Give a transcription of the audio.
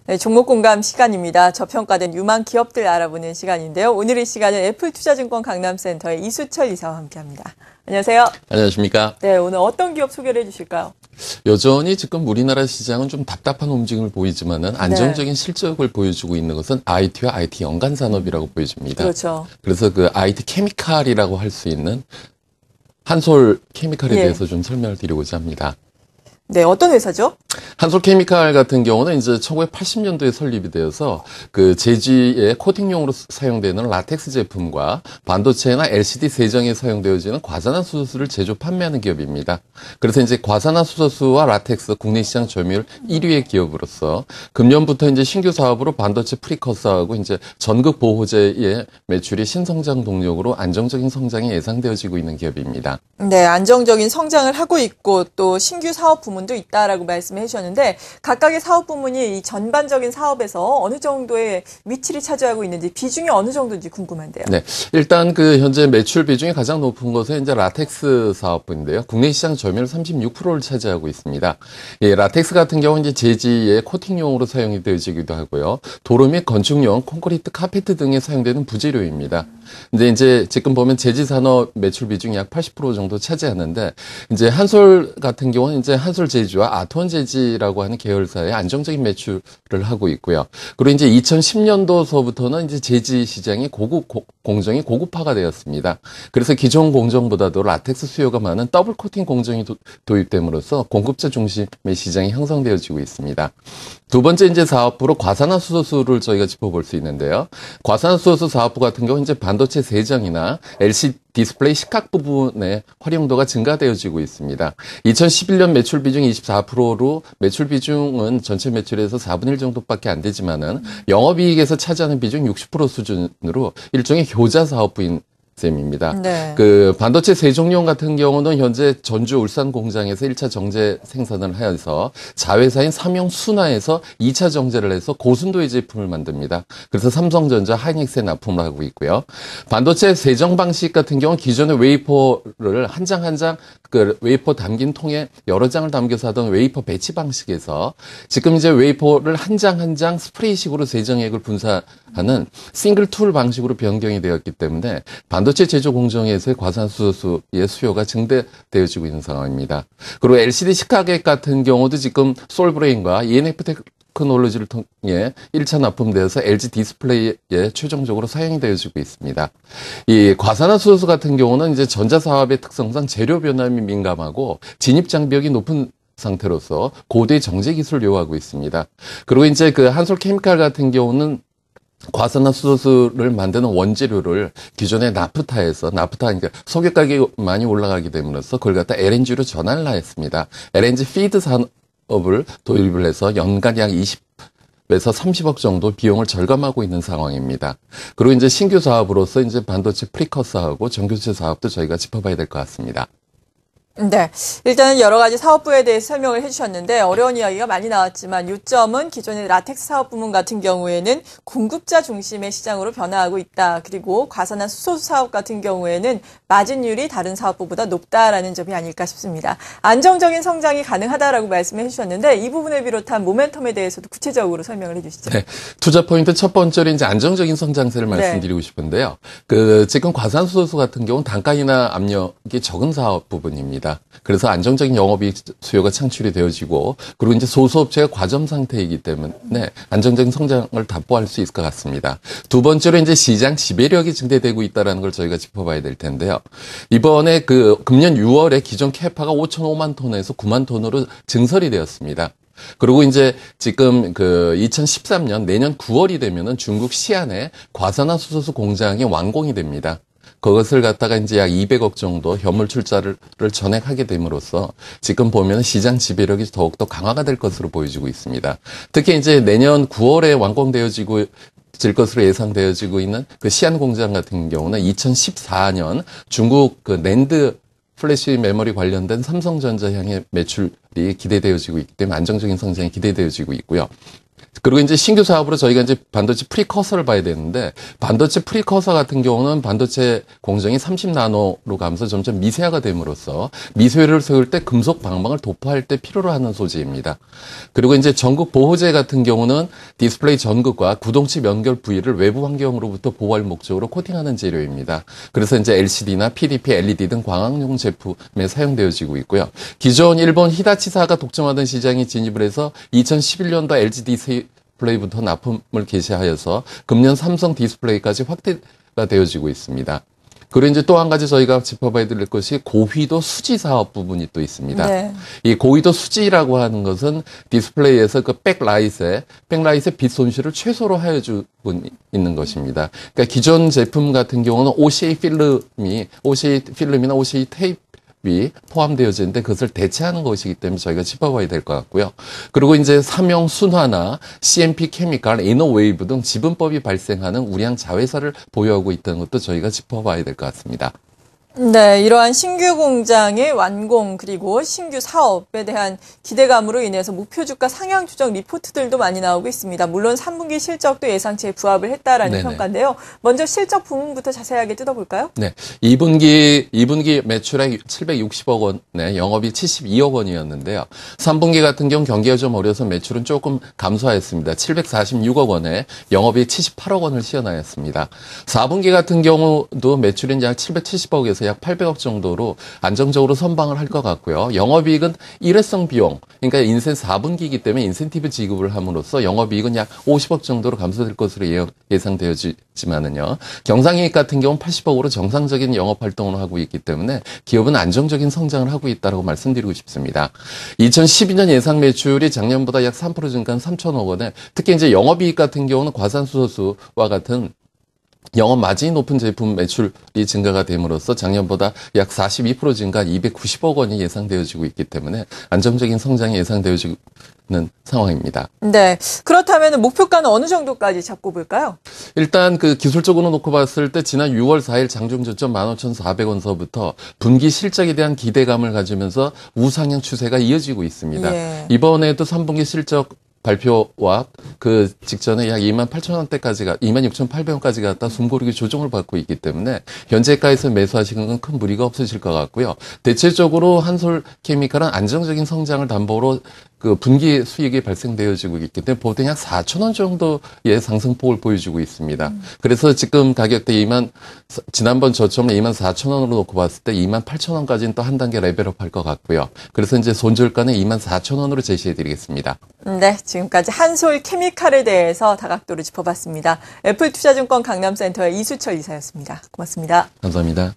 네, 종목 공감 시간입니다. 저평가된 유망 기업들 알아보는 시간인데요. 오늘 이 시간은 애플투자증권 강남센터의 이수철 이사와 함께합니다. 안녕하세요. 안녕하십니까. 네, 오늘 어떤 기업 소개를 해주실까요? 여전히 지금 우리나라 시장은 좀 답답한 움직임을 보이지만은 안정적인 실적을 보여주고 있는 것은 IT와 IT 연관 산업이라고 보여집니다. 그렇죠. 그래서 그 IT 케미칼이라고 할 수 있는 한솔 케미칼에 대해서 좀 설명을 드리고자 합니다. 네, 어떤 회사죠? 한솔케미칼 같은 경우는 이제 1980년도에 설립이 되어서 그 제지의 코팅용으로 사용되는 라텍스 제품과 반도체나 LCD 세정에 사용되어지는 과산화수소수를 제조 판매하는 기업입니다. 그래서 이제 과산화수소수와 라텍스 국내 시장 점유율 1위의 기업으로서 금년부터 이제 신규 사업으로 반도체 프리커서하고 이제 전극 보호제의 매출이 신성장 동력으로 안정적인 성장이 예상되어지고 있는 기업입니다. 네, 안정적인 성장을 하고 있고 또 신규 사업 부문도 있다라고 말씀해 주셨는데 각각의 사업 부문이 이 전반적인 사업에서 어느 정도의 위치를 차지하고 있는지 비중이 어느 정도인지 궁금한데요. 네, 일단 그 현재 매출 비중이 가장 높은 것은 이제 라텍스 사업부인데요. 국내 시장 점유율 36%를 차지하고 있습니다. 예, 라텍스 같은 경우는 이제 제지의 코팅용으로 사용이 되어지기도 하고요. 도로 및 건축용 콘크리트 카페트 등에 사용되는 부재료입니다. 근데 이제 지금 보면 제지 산업 매출 비중이 약 80% 정도 차지하는데 이제 한솔 같은 경우는 이제 한솔 제지와 아트원 제지라고 하는 계열사의 안정적인 매출을 하고 있고요. 그리고 이제 2010년도서부터는 이제 제지 시장이 공정이 고급화가 되었습니다. 그래서 기존 공정보다도 라텍스 수요가 많은 더블 코팅 공정이 도입됨으로써 공급자 중심의 시장이 형성되어지고 있습니다. 두 번째 이제 사업부로 과산화수소수를 저희가 짚어볼 수 있는데요. 과산화수소수 사업부 같은 경우 이제 반도체 세정이나 LCD 디스플레이 시각 부분의 활용도가 증가되어지고 있습니다. 2011년 매출 비중 24%로 매출 비중은 전체 매출에서 4분의 1 정도밖에 안 되지만은 영업이익에서 차지하는 비중 60% 수준으로 일종의 효자 사업부인 셈입니다. 네. 그 반도체 세종용 같은 경우는 현재 전주 울산 공장에서 1차 정제 생산을 하여서 자회사인 삼용 순화에서 2차 정제를 해서 고순도의 제품을 만듭니다. 그래서 삼성전자, 하이닉스에 납품을 하고 있고요. 반도체 세정 방식 같은 경우는 기존의 웨이퍼를 한 장 한 장 그 웨이퍼 담긴 통에 여러 장을 담겨서 하던 웨이퍼 배치 방식에서 지금 이제 웨이퍼를 한 장 한 장 스프레이식으로 세정액을 분사하는 싱글 툴 방식으로 변경이 되었기 때문에 반도체 제조 공정에서의 과산수소수의 수요가 증대되어지고 있는 상황입니다. 그리고 LCD 시카객 같은 경우도 지금 솔브레인과 ENF 테크놀로지를 통해 1차 납품되어서 LG 디스플레이에 최종적으로 사용이 되어지고 있습니다. 이 과산화수소수 같은 경우는 이제 전자사업의 특성상 재료 변함이 민감하고 진입 장벽이 높은 상태로서 고도의 정제 기술을 요하고 있습니다. 그리고 이제 그 한솔 케미칼 같은 경우는 과산화수소수를 만드는 원재료를 기존의 나프타, 그러니까 석유 가격이 많이 올라가게 됨으로써 그걸 갖다 LNG로 전환을 하였습니다. LNG 피드 산업을 도입을 해서 연간 약 20에서 30억 정도 비용을 절감하고 있는 상황입니다. 그리고 이제 신규 사업으로서 이제 반도체 프리커서하고 전교체 사업도 저희가 짚어봐야 될 것 같습니다. 네, 일단은 여러 가지 사업부에 대해서 설명을 해주셨는데 어려운 이야기가 많이 나왔지만 요점은 기존의 라텍스 사업 부문 같은 경우에는 공급자 중심의 시장으로 변화하고 있다. 그리고 과산화수소수 사업 같은 경우에는 마진율이 다른 사업부보다 높다라는 점이 아닐까 싶습니다. 안정적인 성장이 가능하다라고 말씀해 주셨는데 이 부분을 비롯한 모멘텀에 대해서도 구체적으로 설명을 해주시죠. 네, 투자 포인트 첫 번째로 이제 안정적인 성장세를 말씀드리고 싶은데요. 지금 과산수소수 같은 경우는 단가 인하 압력이 적은 사업 부분입니다. 그래서 안정적인 영업이익 수요가 창출이 되어지고 그리고 이제 소수업체가 과점 상태이기 때문에 안정적인 성장을 담보할 수 있을 것 같습니다. 두 번째로 이제 시장 지배력이 증대되고 있다는 걸 저희가 짚어봐야 될 텐데요. 이번에 금년 6월에 기존 캐파가 5,500만 톤에서 9만 톤으로 증설이 되었습니다. 그리고 이제 지금 2013년 내년 9월이 되면은 중국 시안에 과산화수소수 공장이 완공이 됩니다. 그것을 갖다가 이제 약 200억 정도 현물 출자를 전액하게 됨으로써 지금 보면 시장 지배력이 더욱더 강화가 될 것으로 보여지고 있습니다. 특히 이제 내년 9월에 완공되어질 것으로 예상되어지고 있는 그 시안 공장 같은 경우는 2014년 중국 낸드 플래시 메모리 관련된 삼성전자 향의 매출이 기대되어지고 있기 때문에 안정적인 성장이 기대되어지고 있고요. 그리고 이제 신규 사업으로 저희가 이제 반도체 프리커서를 봐야 되는데, 반도체 프리커서 같은 경우는 반도체 공정이 30나노로 가면서 점점 미세화가 됨으로써 미세화를 세울 때 금속 방망을 도포할 때 필요로 하는 소재입니다. 그리고 이제 전극 보호제 같은 경우는 디스플레이 전극과 구동칩 연결 부위를 외부 환경으로부터 보호할 목적으로 코팅하는 재료입니다. 그래서 이제 LCD나 PDP, LED 등 광학용 제품에 사용되어지고 있고요. 기존 일본 히다치사가 독점하던 시장에 진입을 해서 2011년도 LG 디스플레이부터 납품을 개시하여서 금년 삼성 디스플레이까지 확대가 되어지고 있습니다. 그리고 이제 또 한 가지 저희가 짚어봐야 될 것이 고휘도 수지 사업 부분이 또 있습니다. 네. 이 고휘도 수지라고 하는 것은 디스플레이에서 그 백라이트의 빛 손실을 최소로 하여주고 있는 것입니다. 그러니까 기존 제품 같은 경우는 OCA 필름이나 OCA 테이프 포함되어져 있는데 그것을 대체하는 것이기 때문에 저희가 짚어봐야 될 것 같고요. 그리고 이제 삼형 순화나 CMP 케미칼, 이너웨이브 등 지분법이 발생하는 우량 자회사를 보유하고 있다는 것도 저희가 짚어봐야 될 것 같습니다. 네, 이러한 신규 공장의 완공 그리고 신규 사업에 대한 기대감으로 인해서 목표 주가 상향 추정 리포트들도 많이 나오고 있습니다. 물론 3분기 실적도 예상치에 부합을 했다라는 네네. 평가인데요. 먼저 실적 부분부터 자세하게 뜯어볼까요? 네. 2분기 매출액 760억 원에 영업이 72억 원이었는데요. 3분기 같은 경우 경기가 좀 어려서 매출은 조금 감소하였습니다. 746억 원에 영업이 78억 원을 시현하였습니다. 4분기 같은 경우도 매출은 약 770억에서 약 800억 정도로 안정적으로 선방을 할 것 같고요. 영업이익은 일회성 비용, 그러니까 4분기이기 때문에 인센티브 지급을 함으로써 영업이익은 약 50억 정도로 감소될 것으로 예상되어지만은요. 경상이익 같은 경우는 80억으로 정상적인 영업 활동을 하고 있기 때문에 기업은 안정적인 성장을 하고 있다고 말씀드리고 싶습니다. 2012년 예상 매출이 작년보다 약 3% 증가한 3천억 원에 특히 이제 영업이익 같은 경우는 과산수소수와 같은 영업 마진이 높은 제품 매출이 증가가 됨으로써 작년보다 약 42% 증가한 290억 원이 예상되어지고 있기 때문에 안정적인 성장이 예상되어지는 상황입니다. 네. 그렇다면 목표가는 어느 정도까지 잡고 볼까요? 일단 그 기술적으로 놓고 봤을 때 지난 6월 4일 장중 저점 15,400원서부터 분기 실적에 대한 기대감을 가지면서 우상향 추세가 이어지고 있습니다. 예. 이번에도 3분기 실적 발표와 그 직전에 약 28,000원대까지가 26,800원까지 갔다 숨고르기 조정을 받고 있기 때문에 현재가에서 매수하시는 건 큰 무리가 없으실 것 같고요. 대체적으로 한솔케미칼은 안정적인 성장을 담보로 그 분기 수익이 발생되어지고 있기 때문에 보통 약 4,000원 정도의 상승폭을 보여주고 있습니다. 그래서 지금 가격대 지난번 저점을 24,000원으로 놓고 봤을 때 28,000원까지는 또 한 단계 레벨업 할 것 같고요. 그래서 이제 손절가는 24,000원으로 제시해 드리겠습니다. 네, 지금까지 한솔 케미칼에 대해서 다각도로 짚어봤습니다. 애플투자증권 강남센터의 이수철 이사였습니다. 고맙습니다. 감사합니다.